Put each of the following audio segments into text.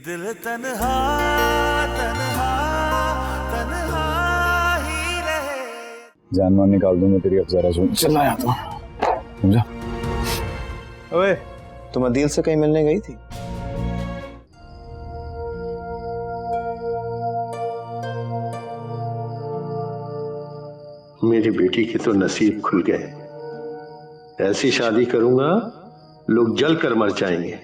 दिल तन्हा तन्हा तन्हा ही रहे। जान मार निकाल दूंगा तेरी अफजरा सुन। चलना यहाँ तो समझा। ओए, तुम अदील से कहीं मिलने गई थी? मेरी बेटी के तो नसीब खुल गए। ऐसी शादी करूंगा लोग जल कर मर जाएंगे।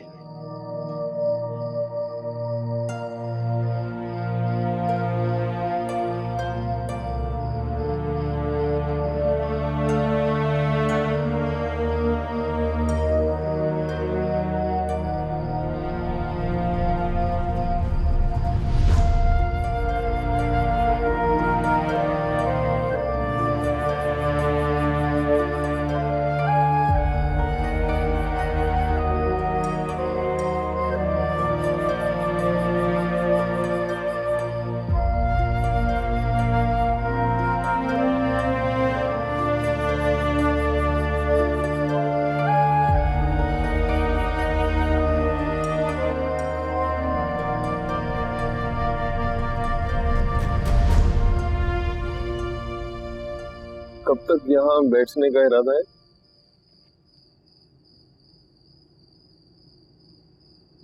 कब तक यहाँ बैठने का इरादा है?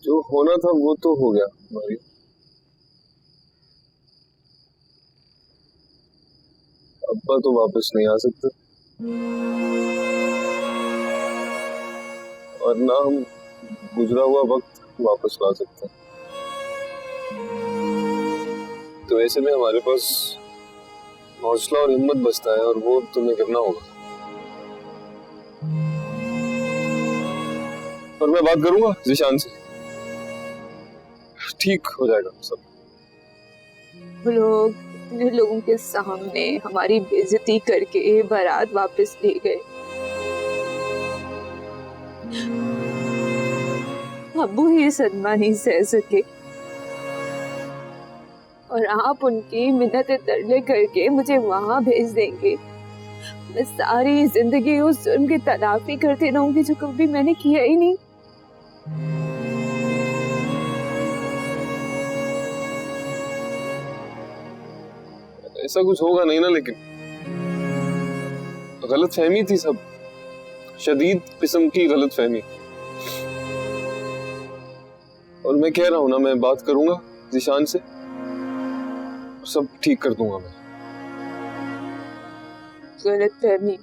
जो होना था वो तो हो गया भाई। अब्बा तो वापस नहीं आ सकते और ना हम गुजरा हुआ वक्त वापस ला सकते। तो ऐसे में हमारे पास हौसला और हिम्मत बचता है और वो तुम्हें करना होगा। और मैं बात करूंगा जिशान से, ठीक हो जाएगा सब। वो लोग इतने लोगों के सामने हमारी बेइज्जती करके बारात वापस ले गए। अब्बू ही सदमा नहीं सह सके और आप उनकी मिन्नतें तरले करके मुझे वहां भेज देंगे। मैं सारी जिंदगी उस जुर्म की तलाफी करती रहूंगी जो कभी मैंने किया ही नहीं। ऐसा कुछ होगा नहीं ना, लेकिन गलत फहमी थी सब, शदीद किस्म की गलत फहमी। और मैं कह रहा हूं ना, मैं बात करूंगा जिशान से, सब ठीक कर दूंगा मैं। गलतफहमी,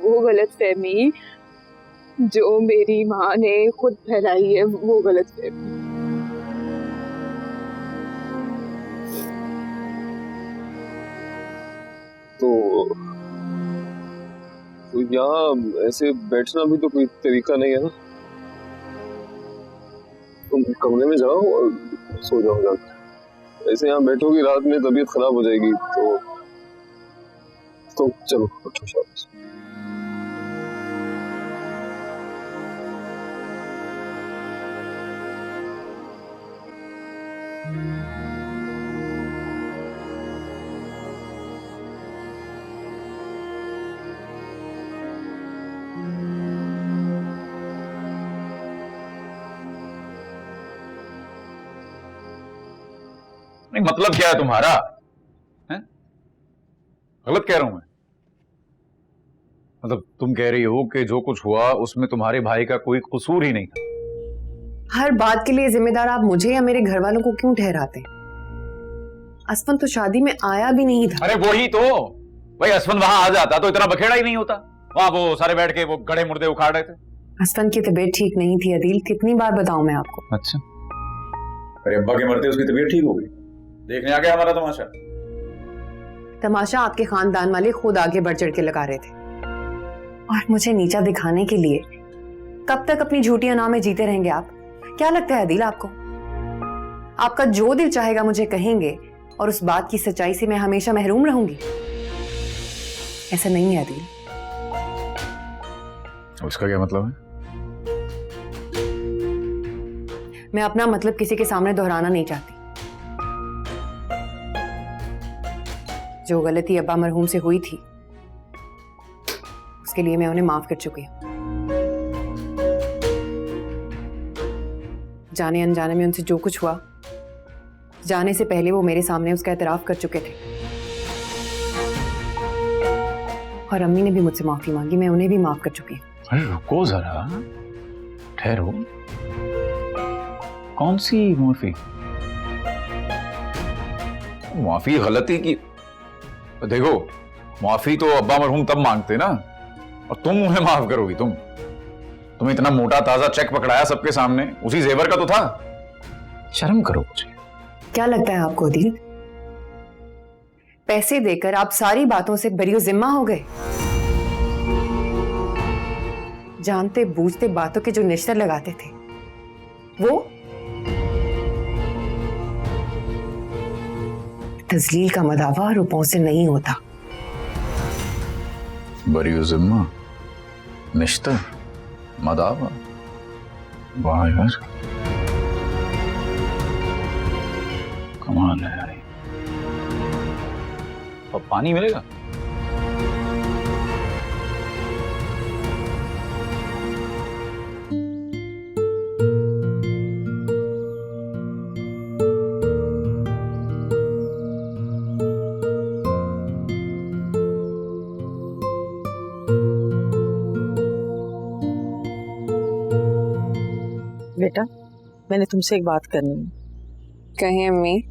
वो गलतफहमी जो मेरी माँ ने खुद फैलाई है, वो गलतफहमी। तो यहाँ ऐसे बैठना भी तो कोई तरीका नहीं है ना। तुम कमरे में जाओ और सो जाओ जाकर। ऐसे यहाँ बैठोगी रात में तबीयत खराब हो जाएगी। तो चलो उठो शाबाश। नहीं मतलब क्या है तुम्हारा? है? गलत कह रहा हूं मैं? मतलब तुम कह रही हो कि जो कुछ हुआ उसमें तुम्हारे भाई का कोई कसूर ही नहीं था। हर बात के लिए जिम्मेदार आप मुझे या मेरे घर वालों को क्यों ठहराते हैं? असफन तो शादी में आया भी नहीं था। अरे वही तो, भाई असफन वहां आ जाता तो इतना बखेड़ा ही नहीं होता। वहां वो सारे बैठ के वो गड़े मुर्दे उखाड़ रहे थे। असफन की तबीयत ठीक नहीं थी अदील, कितनी बार बताऊं मैं आपको। अच्छा, अरे अब्बा के मरते उसकी तबीयत ठीक हो गई, देखने आ गया हमारा तमाशा। तमाशा आपके खानदान वाले खुद आगे बढ़ चढ़ के लगा रहे थे और मुझे नीचा दिखाने के लिए। कब तक अपनी झूठियां नाव में जीते रहेंगे आप? क्या लगता है अदील आपको? आपका जो दिल चाहेगा मुझे कहेंगे और उस बात की सच्चाई से मैं हमेशा महरूम रहूंगी? ऐसा नहीं है अदील। उसका क्या मतलब है? मैं अपना मतलब किसी के सामने दोहराना नहीं चाहती। जो गलती अब्बा मरहूम से हुई थी उसके लिए मैं उन्हें माफ कर चुकी हूँ। जाने अनजाने में उनसे जो कुछ हुआ, जाने से पहले वो मेरे सामने उसका एतराफ कर चुके थे। और अम्मी ने भी मुझसे माफी मांगी, मैं उन्हें भी माफ कर चुकी हूँ। अरे रुको जरा, ठहरो। कौन सी माफी? माफी गलती की। देखो, माफी तो अब्बा मरहूम तब मांगते ना, और तुम उन्हें माफ करोगी? तुम इतना मोटा ताजा चेक पकड़ाया सबके सामने, उसी जेवर का तो था। शर्म करो मुझे। क्या लगता है आपको अदील, पैसे देकर आप सारी बातों से बरी जिम्मा हो गए? जानते बूझते बातों के जो निश्चय लगाते थे वो तजलील का मदावा रुपयों से नहीं होता। बरी जिम्मा, निश्तर, मदावा, वाह यार, कमाल है यार। अब पानी मिलेगा? बेटा, मैंने तुमसे एक बात करनी है। कहें अम्मी।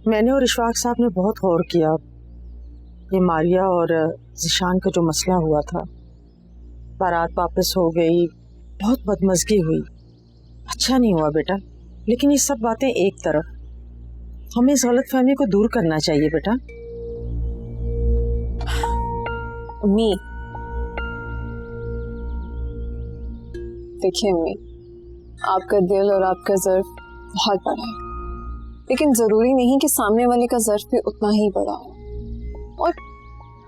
मैंने और इशफाक साहब ने बहुत गौर किया। ये मारिया और ज़िशान का जो मसला हुआ था, बारात वापस हो गई, बहुत बदमज़गी हुई, अच्छा नहीं हुआ बेटा। लेकिन ये सब बातें एक तरफ, हमें इस गलतफहमी को दूर करना चाहिए बेटा। अम्मी देखिए अम्मी, आपका दिल और आपका ज़र्फ बहुत बड़ा है, लेकिन ज़रूरी नहीं कि सामने वाले का ज़र्फ भी उतना ही बड़ा हो। और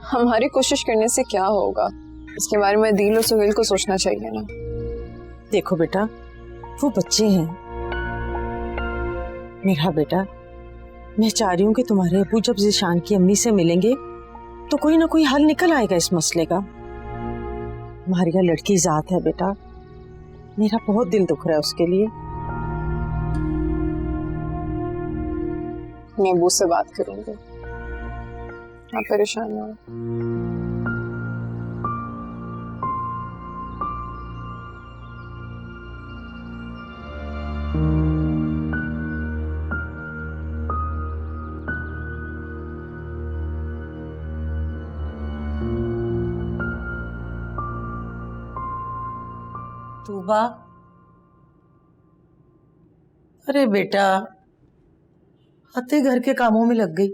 हमारी कोशिश करने से क्या होगा, इसके बारे में दिल और सुहेल को सोचना चाहिए ना। देखो बेटा, वो बच्चे हैं। मेरा बेटा, मैं चाह रही हूँ कि तुम्हारे अबू जब ज़िशान की अम्मी से मिलेंगे तो कोई ना कोई हल निकल आएगा इस मसले का। मारिया लड़की ज़ात है बेटा, मेरा बहुत दिल दुख रहा है उसके लिए। मैं अबू से बात करूंगी, आप परेशान ना हो। तूबा, अरे बेटा, आते घर के कामों में लग गई।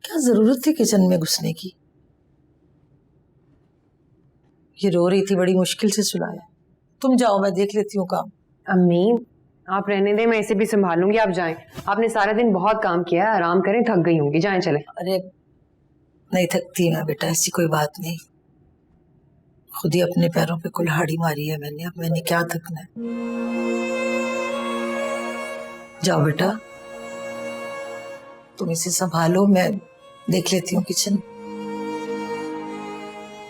क्या जरूरत थी किचन में घुसने की? ये रो रही थी, बड़ी मुश्किल से सुलाया। तुम जाओ, मैं देख लेती हूँ काम। अम्मी आप रहने दें, मैं इसे भी संभालूंगी, आप जाएं। आपने सारा दिन बहुत काम किया है, आराम करें, थक गई होंगी, जाएं चले। अरे नहीं थकती मैं बेटा, ऐसी कोई बात नहीं। खुद ही अपने पैरों पे कुल्हाड़ी मारी है मैंने, अब मैंने क्या थकना है। जाओ बेटा, तुम इसे संभालो, मैं देख लेती हूँ किचन।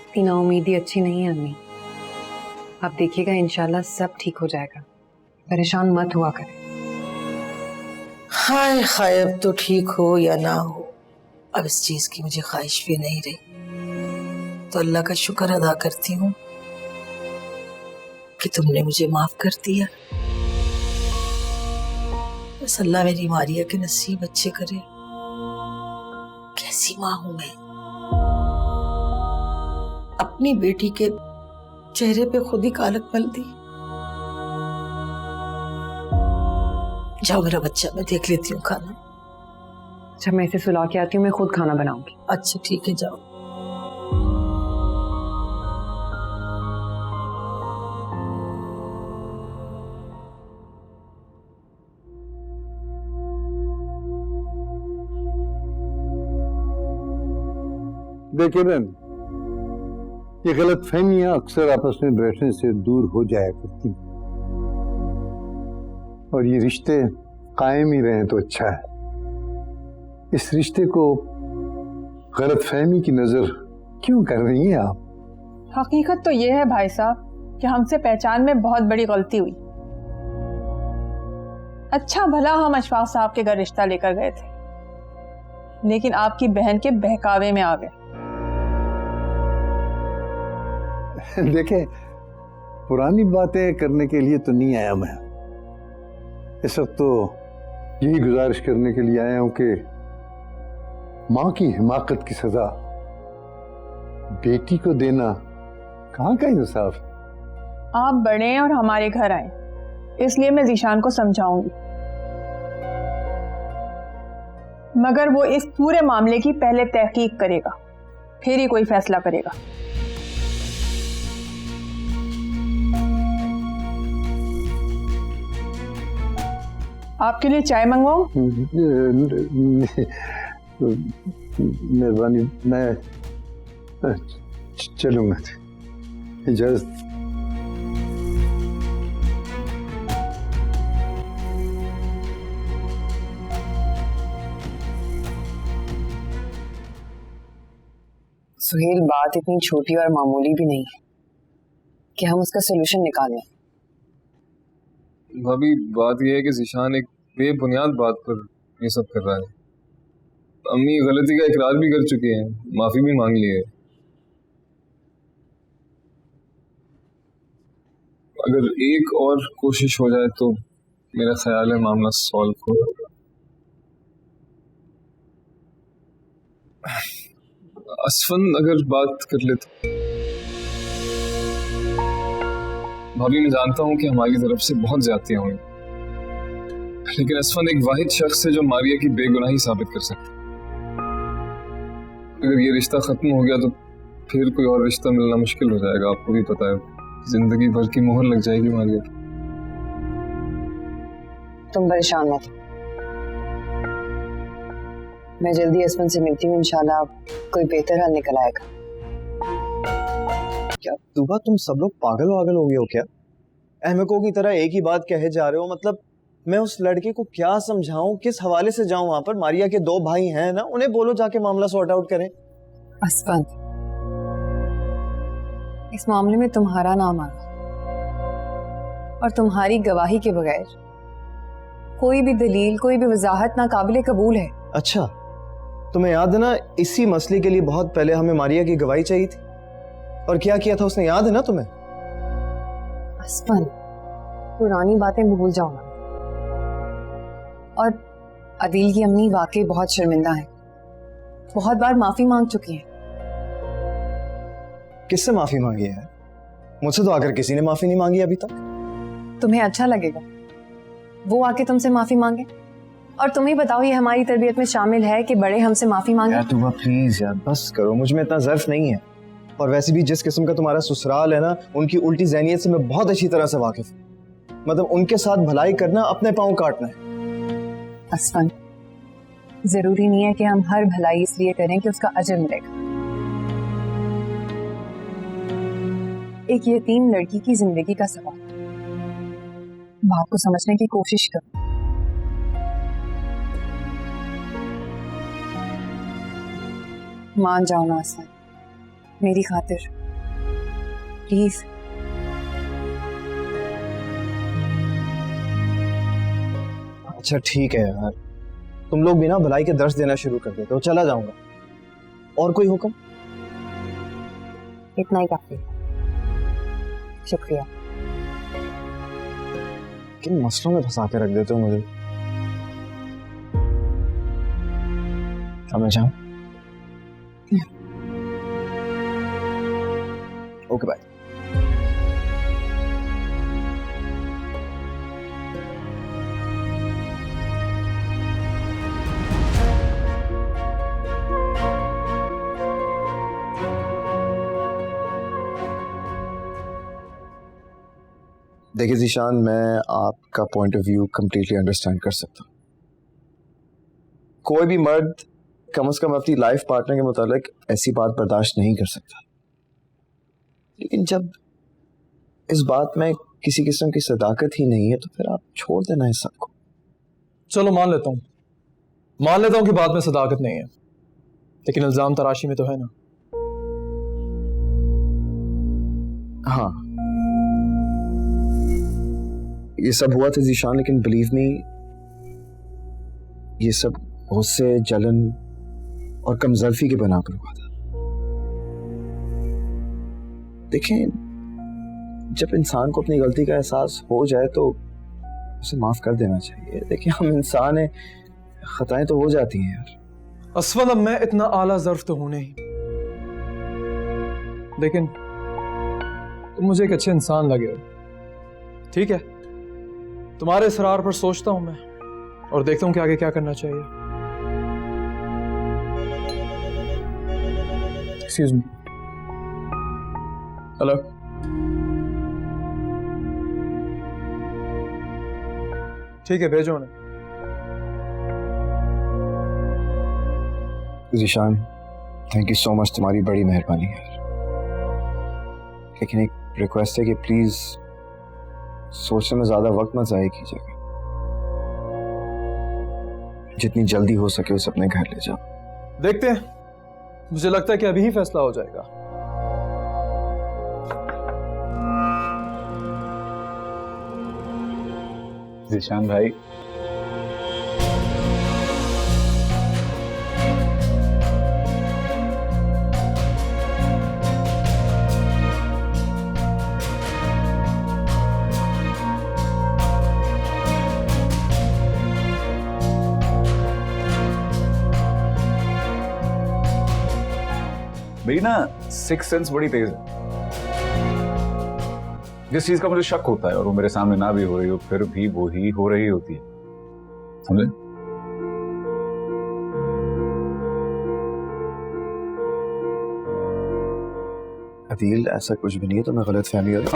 इतनी उम्मीदी अच्छी नहीं है अम्मी, आप देखिएगा इंशाल्लाह सब ठीक हो जाएगा, परेशान मत हुआ करें। हाय हाय, अब तो ठीक हो या ना हो, अब इस चीज की मुझे ख्वाहिश भी नहीं रही। तो अल्लाह का शुक्र अदा करती हूँ कि तुमने मुझे माफ कर दिया। बस अल्लाह मेरी मारिया के नसीब अच्छे करे। कैसी माँ हूं मैं, अपनी बेटी के चेहरे पे खुद ही कालक मल दी। जाओ मेरा बच्चा, मैं देख लेती हूँ खाना। अच्छा मैं इसे सुला के आती हूँ, मैं खुद खाना बनाऊंगी। अच्छा ठीक है, जाओ। देखिए मैम, ये गलतफहमियां अक्सर आपस में बैठने से दूर हो जाया करती हैं, और ये रिश्ते कायम ही रहें तो अच्छा है। इस रिश्ते को गलतफहमी की नजर क्यों कर रही हैं आप? हकीकत तो ये है भाई साहब कि हमसे पहचान में बहुत बड़ी गलती हुई। अच्छा भला हम अशफाक साहब के घर रिश्ता लेकर गए थे, लेकिन आपकी बहन के बहकावे में आ गए। देखे, पुरानी बातें करने के लिए तो नहीं आया मैं। इस वक्त तो यही गुजारिश करने के लिए आया हूं कि मां की हिमाकत की सजा बेटी को देना कहां का इंसाफ। आप बड़े हैं और हमारे घर आए, इसलिए मैं जीशान को समझाऊंगी, मगर वो इस पूरे मामले की पहले तहकीक करेगा, फिर ही कोई फैसला करेगा। आपके लिए चाय मंगवाऊं? मेहरबानी, मैं चलूंगा। इजाजत। सुहेल, बात इतनी छोटी और मामूली भी नहीं है कि हम उसका सोल्यूशन निकाल लें। भाभी, बात यह है कि ज़ीशान एक बेबुनियाद बात पर ये सब कर रहा है। अम्मी गलती का इकरार भी कर चुकी हैं, माफी भी मांग ली है। अगर एक और कोशिश हो जाए तो मेरा ख्याल है मामला सॉल्व हो जाएगा। असफन अगर बात कर ले तो। भाभी, मैं जानता हूं कि हमारी तरफ से बहुत ज्यादतियां हुई, लेकिन असफन एक वाहिद शख्स है जो मारिया की बेगुनाही साबित कर सकता है। अगर ये रिश्ता खत्म हो गया तो फिर कोई और रिश्ता मिलना मुश्किल हो जाएगा। आपको भी पता है, जिंदगी भर की मोहर लग जाएगी मारिया। तुम परेशान मत, मैं जल्दी असफन से मिलती हूँ, इंशाल्लाह कोई बेहतर हल निकल आएगा। क्या तुबा, तुम सब लोग पागल वागल हो गए हो क्या? अहमकों की तरह एक ही बात कहे जा रहे हो। मतलब मैं उस लड़के को क्या समझाऊं, किस हवाले से जाऊं वहां पर? मारिया के 2 भाई हैं ना, उन्हें बोलो जाके मामला सॉर्ट आउट करें। असफन, इस मामले में तुम्हारा नाम आ रहा और तुम्हारी गवाही के बगैर कोई भी दलील, कोई भी वजाहत ना काबिले कबूल है। अच्छा, तुम्हें याद है ना, इसी मसले के लिए बहुत पहले हमें मारिया की गवाही चाहिए थी, और क्या किया था उसने, याद है ना तुम्हें? असफन, पुरानी बातें भूल जाओ ना। और अदील की अम्मी वाकई बहुत शर्मिंदा है, बहुत बार माफी मांग चुकी है। किससे माफी मांगी है? मुझसे तो आकर किसी ने माफी नहीं मांगी अभी तक। तुम्हें अच्छा लगेगा वो आके तुमसे माफी मांगे? और तुम ही बताओ, ये हमारी तरबियत में शामिल है कि बड़े हमसे माफी मांगे? यार तुम प्लीज यार बस करो, मुझ में इतना ज़र्फ नहीं है। और वैसे भी जिस किस्म का तुम्हारा ससुराल है ना, उनकी उल्टी ज़हनियत से मैं बहुत अच्छी तरह से वाकिफ हूं। मतलब उनके साथ भलाई करना अपने पांव काटना है। असफन, जरूरी नहीं है कि हम हर भलाई इसलिए करें कि उसका अजर मिलेगा। एक यतीम लड़की की जिंदगी का सवाल, बात को समझने की कोशिश करो। मान जाओ ना असफन, मेरी खातिर प्लीज। अच्छा ठीक है यार, तुम लोग भी ना भलाई के दर्श देना शुरू कर देते हो, चला जाऊंगा। और कोई हुक्म? इतना ही काफी, शुक्रिया। किन मसलों में फंसा के रख देते हो मुझे। अब मैं जाऊं? Okay bye. देखिए ज़ीशान, मैं आपका point of view completely understand कर सकता हूँ। कोई भी मर्द कम से कम अपनी लाइफ पार्टनर के मुतालिक ऐसी बात बर्दाश्त नहीं कर सकता, लेकिन जब इस बात में किसी किस्म की सदाकत ही नहीं है तो फिर आप छोड़ देना इस सबको। चलो मान लेता हूँ कि बात में सदाकत नहीं है, लेकिन इल्जाम तराशी में तो है ना। हाँ, ये सब हुआ था ज़ीशान, लेकिन बिलीव मी, ये सब गुस्से, जलन और कमजोरी के बना पर हुआ था। देखें, जब इंसान को अपनी गलती का एहसास हो जाए तो उसे माफ कर देना चाहिए। देखिए, हम इंसान हैं, खताएं तो हो जाती हैं यार। असफल, अब मैं इतना आला ज़र्फ तो हूं नहीं, लेकिन तुम मुझे एक अच्छे इंसान लगे हो। ठीक है, तुम्हारे इसरार पर सोचता हूं मैं और देखता हूं कि आगे क्या करना चाहिए। Excuse me. हेलो। ठीक है, भेजो उन्हें। Zeeshan, thank you so much, तुम्हारी बड़ी मेहरबानी है। लेकिन एक रिक्वेस्ट है कि प्लीज सोचने में ज्यादा वक्त मत ज़ाया कीजिएगा। जितनी जल्दी हो सके उसे अपने घर ले जाओ। देखते हैं, मुझे लगता है कि अभी ही फैसला हो जाएगा। ज़ीशान भाई, मेरी ना सिक्स सेंस बड़ी तेज है। जिस चीज का मुझे शक होता है और वो मेरे सामने ना भी हो रही हो, फिर भी वो ही हो रही होती है। समझे? अदील, ऐसा कुछ भी नहीं है, तो मैं गलत फहमी हो रही।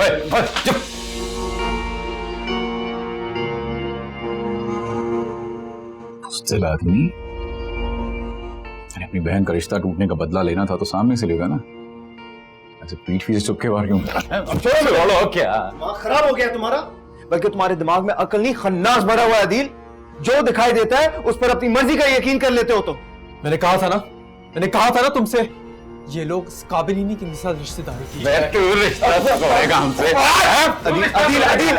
बुज़दिल आदमी, अपनी बहन का रिश्ता टूटने का बदला लेना था तो सामने से लेगा ना, ऐसे पीठ पीछे चुपके मार क्यों? क्या दिमाग खराब हो गया तुम्हारा? बल्कि तुम्हारे दिमाग में अकल नहीं, खन्नास भरा हुआ है अदील। जो दिखाई देता है उस पर अपनी मर्जी का यकीन कर लेते हो। तो मैंने कहा था ना तुमसे, ये लोग इस काबिल ही नहीं कि इनके साथ रिश्तेदारी की। हमसे।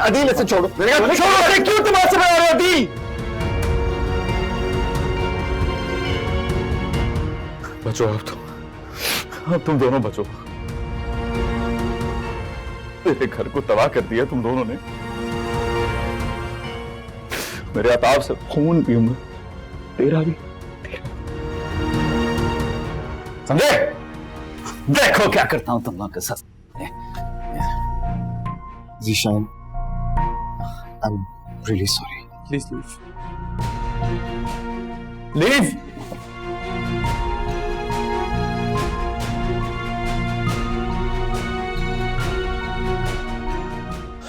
अदील इसे छोड़ो। क्यों तुम्हारे बना रहे हो अदील? बचो अब तुम दोनों बचो। मेरे घर को तबाह कर दिया तुम दोनों ने। मेरे अताब से खून पीऊंगा, तेरा भी। समझे? देखो क्या करता हूं तुम लोगों के साथ। Zeeshan, I am really sorry. Please leave.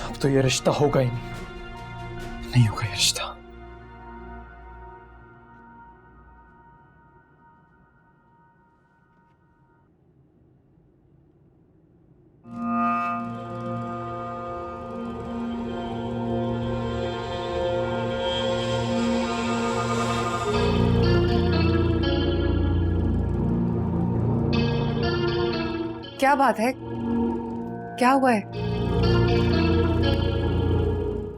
अब तो ये रिश्ता होगा ही नहीं होगा ये रिश्ता। क्या बात है? क्या हुआ है?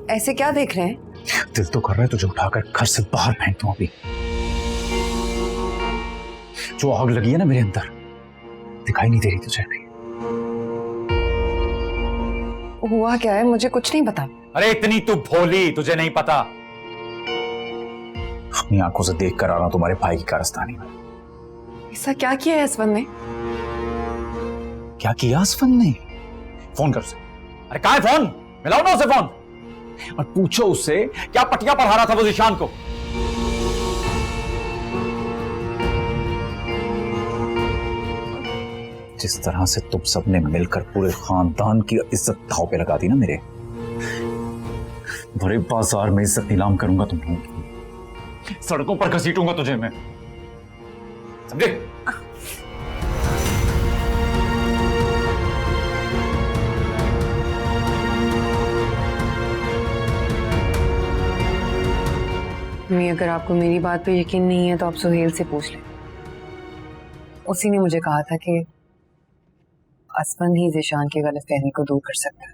ऐसे क्या देख रहे हैं? दिल तो कर रहा है तुझे उठाकर घर से बाहर फेंक दूं अभी। जो आग लगी है ना मेरे अंदर, दिखाई नहीं दे रही तुझे? हुआ क्या है? मुझे कुछ नहीं पता। अरे इतनी तू भोली, तुझे नहीं पता? अपनी आंखों से देख कर आ रहा हूं तुम्हारे भाई की कारस्तानी में। ऐसा क्या किया है असवन ने? क्या किया असफन ने? फोन कर उसे। अरे कहां है फोन? मिलाओ ना उसे फोन और पूछो उससे क्या पटिया पर हारा था वो ज़ीशान को। जिस तरह से तुम सबने मिलकर पूरे खानदान की इज्जत दांव पे लगा दी ना मेरे, बड़े बाजार में इज्जत नीलाम करूंगा तुम लोगों की, सड़कों पर घसीटूंगा तुझे मैं, समझे? अगर आपको मेरी बात पे यकीन नहीं है तो आप सुहेल से पूछ लें। उसी ने मुझे कहा था कि असफन ही ज़ीशान की गलतफहमी को दूर कर सकता है।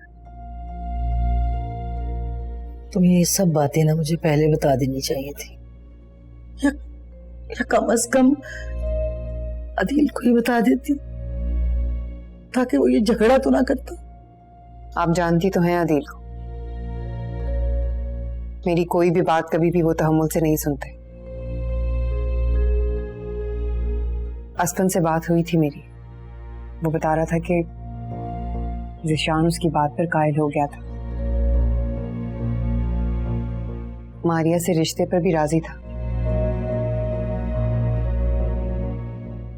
तुम्हें ये सब बातें ना मुझे पहले बता देनी चाहिए थी। या कम से कम अदील को ही बता देती ताकि वो ये झगड़ा तो ना करता। आप जानती तो हैं अदील को, मेरी कोई भी बात कभी भी वो तहम्मुल से नहीं सुनते। असफन से बात हुई थी मेरी, वो बता रहा था कि ज़िशान उसकी बात पर कायल हो गया था, मारिया से रिश्ते पर भी राजी था,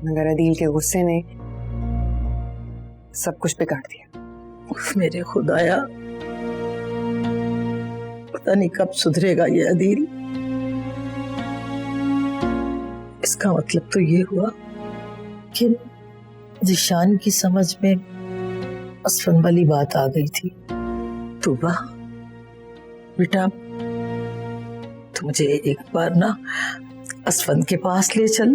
मगर अदील के गुस्से ने सब कुछ बिगाड़ दिया। उफ मेरे खुदाया, पता नहीं कब सुधरेगा ये अदील। इसका मतलब तो ये हुआ कि ज़िशान की समझ में असफन वाली बात आ गई थी। तूबा बेटा, तो मुझे एक बार ना असफन के पास ले चल,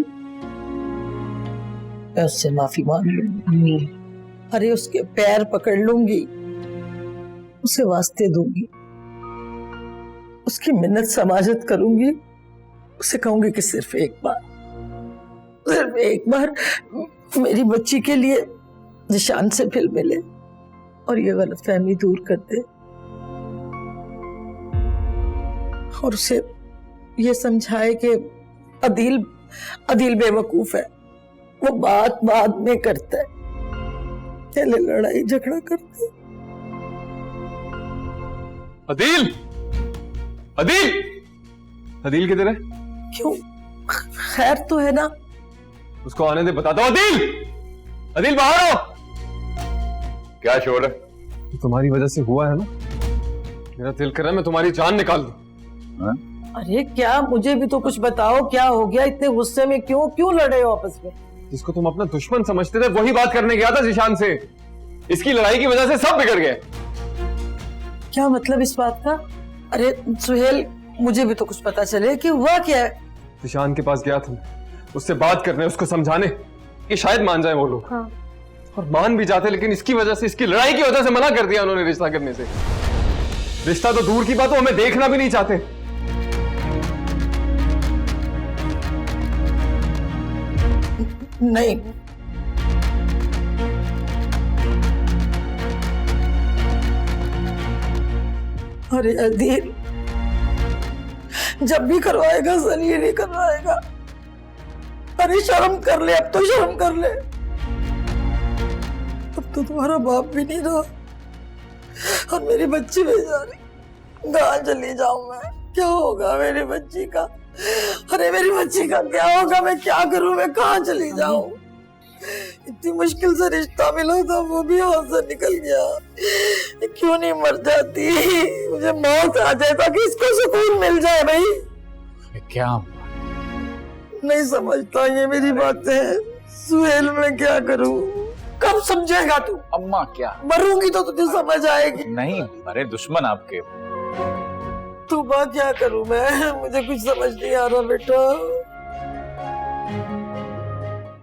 मैं उससे माफी मांग लूंगी। अरे उसके पैर पकड़ लूंगी, उसे वास्ते दूंगी, उसकी मिन्नत समाजत करूंगी, उसे कहूंगी कि सिर्फ एक बार मेरी बच्ची के लिए ज़िशान से फिर मिले और ये गलतफहमी दूर कर दे, और उसे ये समझाए कि अदील बेवकूफ है, वो बात बाद में करता है, पहले लड़ाई झगड़ा करता है। अदील, अदील, अदील किधर है? क्यों, खैर तो है ना? उसको आने दे, बता दो। अदील, अदील बाहर आओ। क्या शोर है? तुम्हारी वजह से हुआ है ना, मेरा दिल कर रहा है मैं तुम्हारी जान निकाल दूं। अरे क्या, मुझे भी तो कुछ बताओ, क्या हो गया? इतने गुस्से में क्यों लड़े हो आपस में? जिसको तुम अपना दुश्मन समझते थे वही बात करने गया था ज़िशान से। इसकी लड़ाई की वजह से सब बिगड़ गए। क्या मतलब इस बात का? अरे सुहेल, मुझे भी तो कुछ पता चले कि हुआ क्या है। ज़िशान के पास गया था, उससे बात करने, उसको समझाने कि शायद मान जाए वो लोग। हाँ। और मान भी जाते, लेकिन इसकी वजह से, इसकी लड़ाई की वजह से मना कर दिया उन्होंने रिश्ता करने से। रिश्ता तो दूर की बात, वो हमें देखना भी नहीं चाहते। नहीं, अरे अदील, जब भी करवाएगा सनी नहीं करवाएगा। अरे शर्म कर ले, अब तो शर्म कर ले। अब तो तुम्हारा बाप भी नहीं रहा और मेरी बच्ची बेचारी, कहाँ चली जाऊं मैं? क्या होगा मेरी बच्ची का? अरे मेरी बच्ची का क्या होगा? मैं क्या करूं? मैं कहाँ चली जाऊं? इतनी मुश्किल से रिश्ता मिला था, वो भी हाथ से निकल गया। क्यों नहीं मर जाती? मुझे मौत आ जाए ताकि इसको सुकून मिल जाए। भाई क्या नहीं समझता ये मेरी बातें। सुहेल, मैं क्या करूं? कब समझेगा तू? अम्मा क्या? मरूंगी तो तुझे समझ आएगी। नहीं, अरे दुश्मन आपके। तू बात क्या करूं मैं? मुझे कुछ समझ नहीं आ रहा बेटा।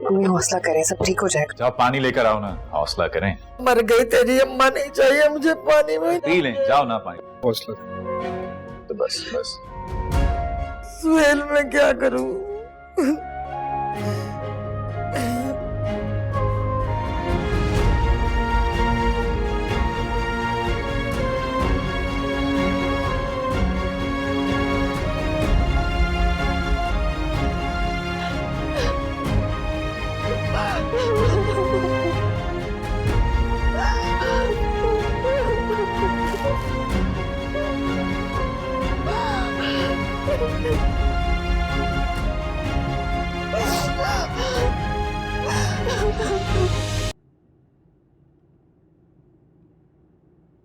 मम्मी हौसला करें, सब ठीक हो जाएगा। जाओ पानी लेकर आओ ना, हौसला करें। मर गई तेरी अम्मा, नहीं चाहिए मुझे पानी में। पी लें, जाओ ना पानी। हौसला तो बस। सुहेल, मैं क्या करूं?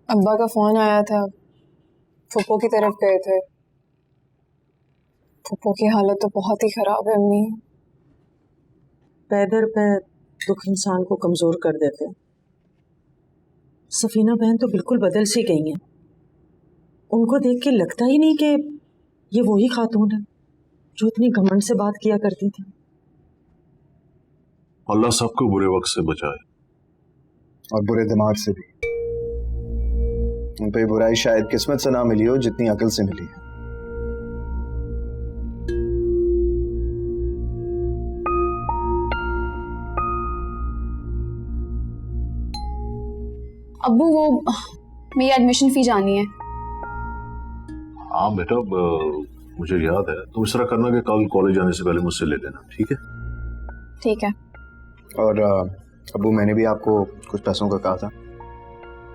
अब्बा का फोन आया था, फुप्पो की तरफ गए थे। फुप्पो की हालत तो बहुत ही खराब है अम्मी। पैदर पे दुख इंसान को कमजोर कर देते हैं। सफीना बहन तो बिल्कुल बदल सी गई हैं। उनको देख के लगता ही नहीं कि ये वही खातून है जो इतनी घमंड से बात किया करती थी। अल्लाह सबको बुरे वक्त से बचाए और बुरे दिमाग से भी। उन पे बुराई शायद किस्मत से ना मिली हो जितनी अकल से मिली है। अब्बू वो मेरी एडमिशन फी जानी है। हाँ बेटा, मुझे याद है। तुम इस तरह करना कि कल कॉलेज जाने से पहले मुझसे ले लेना, ठीक है? ठीक है। और अबू, मैंने भी आपको कुछ पैसों का कहा था।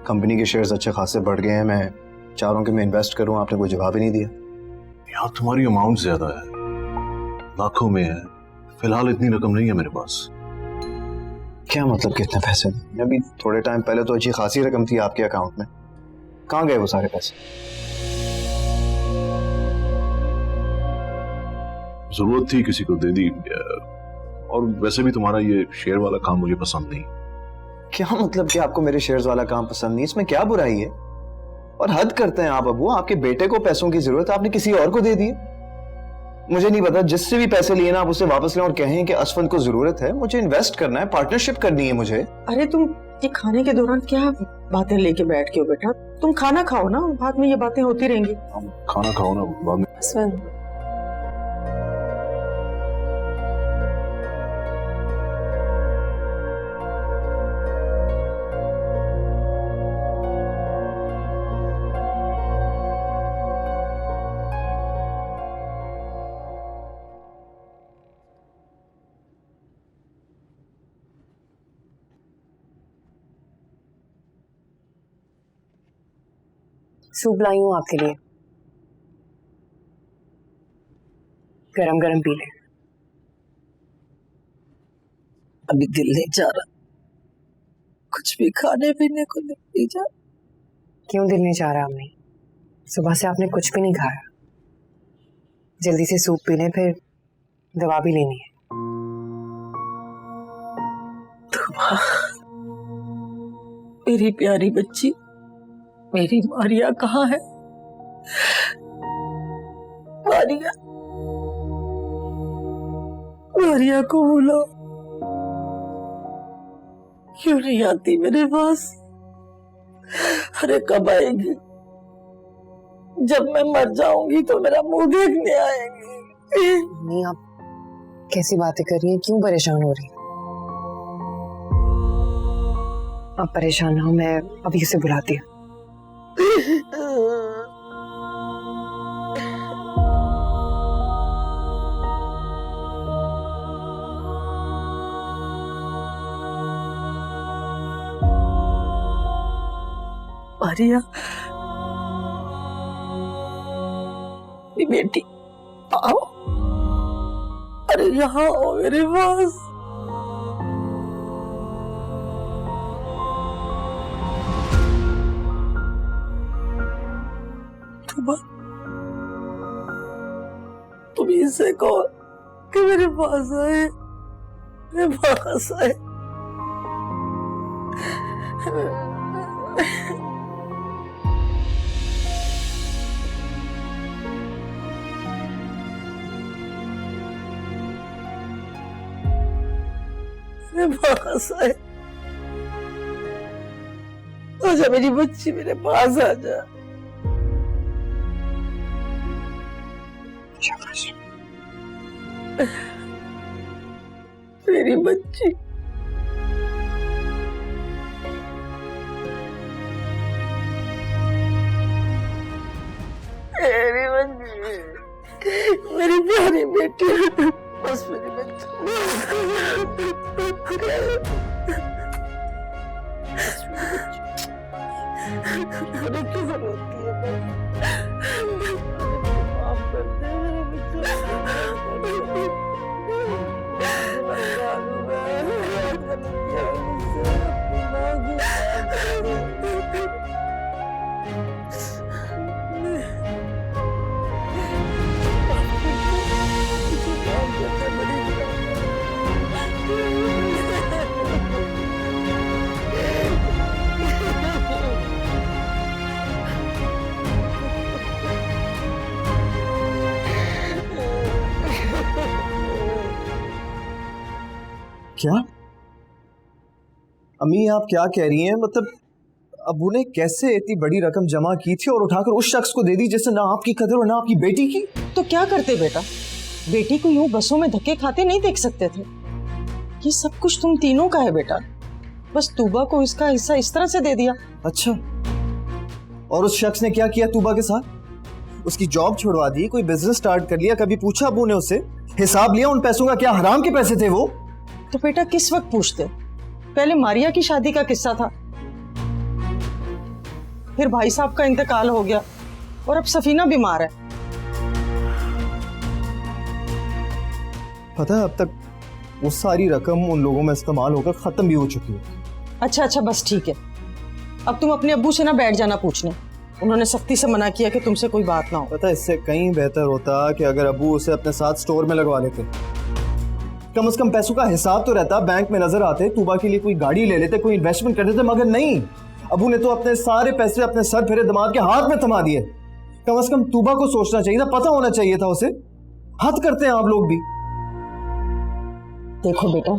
कंपनी के शेयर्स अच्छे खासे बढ़ गए हैं, मैं चाह रहा हूँ कि मैं इन्वेस्ट करूँ। आपने कोई जवाब ही नहीं दिया। यार तुम्हारी अमाउंट ज्यादा है, लाखों में है। फिलहाल इतनी रकम नहीं है मेरे पास। क्या मतलब कितने पैसे? अभी थोड़े टाइम पहले तो अच्छी खासी रकम थी आपके अकाउंट में, कहाँ गए वो सारे पैसे? जरूरत थी किसी को दे दी। और वैसे भी तुम्हारा ये शेयर वाला काम मुझे पसंद नहीं। क्या मतलब कि आपको मेरे शेयर्स वाला काम पसंद नहीं? इसमें क्या बुराई है? और हद करते हैं आप अबू। आपके बेटे को पैसों की जरूरत है, आपने किसी और को दे दिए। मुझे नहीं पता, जिससे भी पैसे लिए ना आप उससे वापस लें और कहें कि असफंद को जरूरत है, मुझे इन्वेस्ट करना है, पार्टनरशिप करनी है मुझे। अरे तुम ये खाने के दौरान क्या बातें लेके बैठ के हो बेटा? तुम खाना खाओ ना, बाद में ये बातें होती रहेंगी। खाना खाओ ना, बाद में। असफंद, सूप लाई हूं आपके लिए, गरम गरम पी ले। अभी दिल नहीं चाह रहा, कुछ भी खाने पीने को नहीं जा। क्यों दिल नहीं चाह रहा अम्मी? सुबह से आपने कुछ भी नहीं खाया। जल्दी से सूप पी लें, फिर दवा भी लेनी है। मेरी प्यारी बच्ची, मेरी मारिया कहाँ है? मारिया, मारिया को बुलाओ। क्यों नहीं आती मेरे पास? अरे कब आएगी? जब मैं मर जाऊंगी तो मेरा मुंह देखने आएगी। नहीं, आप कैसी बातें कर रही हैं? क्यों परेशान हो रही हैं? आप परेशान ना हो, मैं अभी उसे बुलाती हूँ। मारिया, बेटी आओ। अरे यहाँ आओ मेरे पास। तुम इसे कहो कि मेरे पास आए, मेरे पास आए। मेरे पास आए। आजा मेरी बच्ची, मेरे पास आजा। मेरी बच्ची, मेरी बच्ची, मेरी प्यारी बेटी, बस मेरी बच्ची। क्यों रोती है? माफ कर दे मेरे क्या अम्मी आप क्या कह रही हैं? मतलब अबू ने कैसे इतनी बड़ी रकम जमा की थी और उठाकर उस शख्स को दे दी जिससे ना आपकी कदर और ना आपकी बेटी की? तो क्या करते बेटा? बेटी को यूं बसों में धक्के खाते नहीं देख सकते थे? ये सब कुछ तुम तीनों का है बेटा। बस तूबा को इसका हिस्सा इस तरह से दे दिया। अच्छा, और उस शख्स ने क्या किया तूबा के साथ? उसकी जॉब छुड़वा दी, कोई बिजनेस स्टार्ट कर लिया, कभी पूछा अबू ने उससे? हिसाब लिया उन पैसों का? क्या हराम के पैसे थे वो? तो बेटा किस वक्त पूछते? पहले मारिया की शादी का किस्सा था, फिर भाई साहब का इंतकाल हो गया और अब सफीना बीमार है। पता है अब तक वो सारी रकम उन लोगों में इस्तेमाल होकर खत्म भी हो चुकी है। अच्छा बस ठीक है, अब तुम अपने अब्बू से ना बैठ जाना पूछने, उन्होंने सख्ती से मना किया कि तुमसे कोई बात ना हो। पता है इससे कहीं बेहतर होता कि अगर अबू उसे अपने साथ स्टोर में लगवा लेते, कम से कम पैसों का हिसाब तो रहता, बैंक में नजर आते, तूबा के लिए कोई गाड़ी ले लेते, कोई इन्वेस्टमेंट कर देते, मगर नहीं, अबू ने तो अपने सारे पैसे अपने सर फिरे दिमाग के हाथ में थमा दिए। कम से कम तूबा को सोचना चाहिए था, पता होना चाहिए था उसे। हद करते हैं आप लोग भी। देखो बेटा,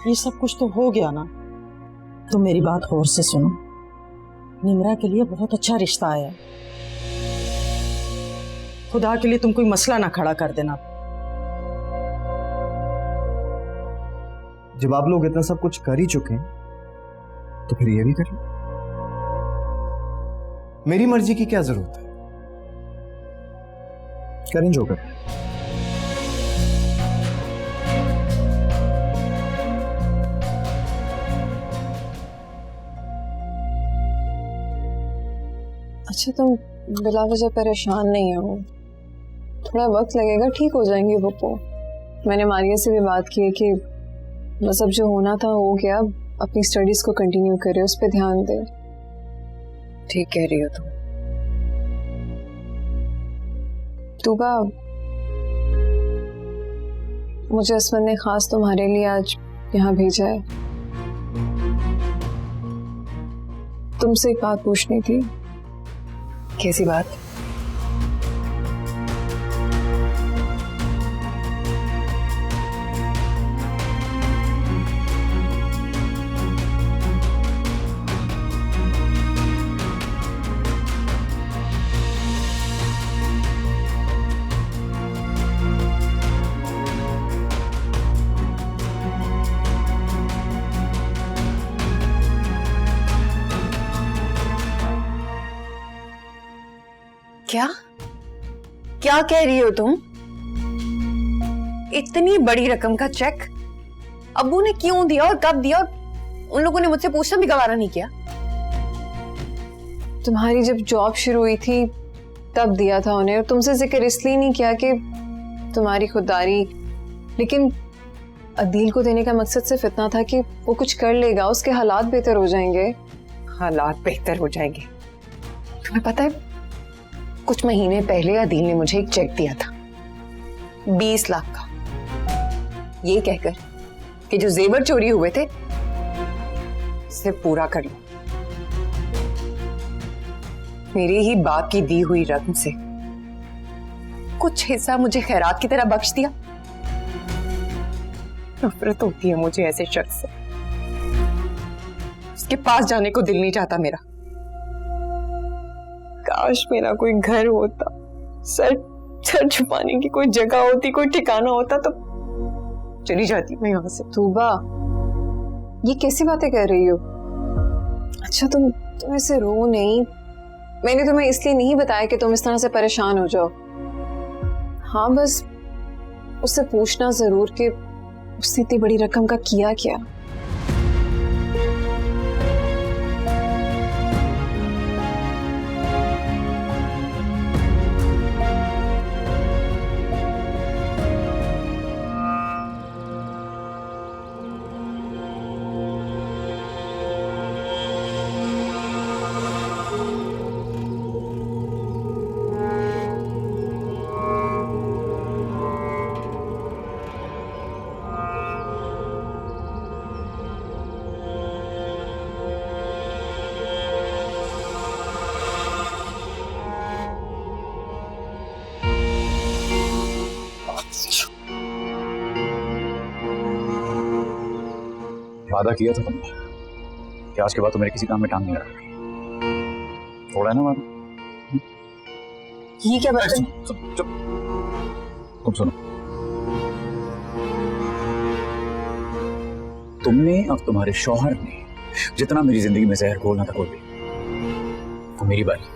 ये सब कुछ तो हो गया ना, तो मेरी बात गौर से सुनो। निमरा के लिए बहुत अच्छा रिश्ता आया, खुदा के लिए तुम कोई मसला ना खड़ा कर देना। जब आप लोग इतना सब कुछ कर ही चुके हैं तो फिर ये भी कर लो। मेरी मर्जी की क्या जरूरत है? करें जो करें। अच्छा, तुम बिला वजह परेशान नहीं हो, थोड़ा वक्त लगेगा, ठीक हो जाएंगे पप्पू। मैंने मारिया से भी बात की है कि बस अब जो होना था हो गया, अपनी स्टडीज को कंटिन्यू करे, उस पर ध्यान दे। ठीक कह रही हो तुम। तूबा, मुझे असमत ने खास तुम्हारे लिए आज यहाँ भेजा है। तुमसे एक बात पूछनी थी। कैसी बात? क्या क्या कह रही हो तुम? इतनी बड़ी रकम का चेक अब्बू ने क्यों दिया और कब दिया, और उन लोगों ने मुझसे पूछना भी गवारा नहीं किया? तुम्हारी जब जॉब शुरू हुई थी तब दिया था उन्हें, और तुमसे जिक्र इसलिए नहीं किया कि तुम्हारी खुददारी, लेकिन अदील को देने का मकसद सिर्फ इतना था कि वो कुछ कर लेगा, उसके हालात बेहतर हो जाएंगे। हालात बेहतर हो जाएंगे? तुम्हें पता है, कुछ महीने पहले अदील ने मुझे एक चेक दिया था 20 लाख का, ये कहकर कि जो जेवर चोरी हुए थे उसे पूरा कर लो। मेरे ही बाप की दी हुई रकम से कुछ हिस्सा मुझे खैरात की तरह बख्श दिया। नफरत होती है मुझे ऐसे शख्स से, उसके पास जाने को दिल नहीं चाहता मेरा। काश मेरा कोई घर होता, सर छुपाने की कोई जगह होती, कोई ठिकाना होता, तो चली जाती मैं यहाँ से। तूबा, ये कैसी बातें कर रही हो? अच्छा, तुम ऐसे रो नहीं। मैंने तुम्हें इसलिए नहीं बताया कि तुम इस तरह से परेशान हो जाओ। हाँ, बस उससे पूछना जरूर कि उसने इतनी बड़ी रकम का किया क्या। वादा किया था तुमने कि आज के बाद तो मेरे किसी काम में टांग नहीं लगा, थोड़ा है ना वादा? ये क्या बात है? चुप, तुम सुनो। तुमने अब तुम्हारे शौहर ने जितना मेरी जिंदगी में जहर घोलना था घोल भी, तो मेरी बारी।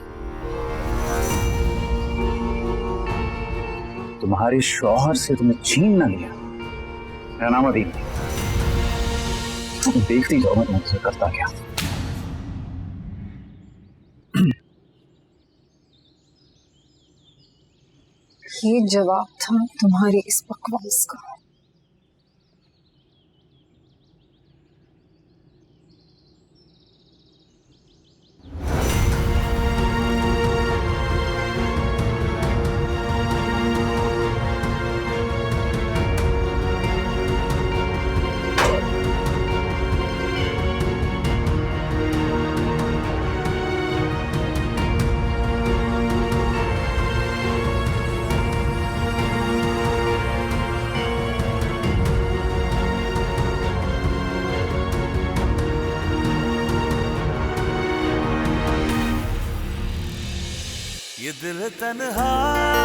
तुम्हारे शौहर से तुम्हें छीन ना लिया, मेरा नाम अदील। तुम देखती जाओ मैं तुमसे करता क्या। ये जवाब था तुम्हारी इस बकवास का। ये दिल तन्हा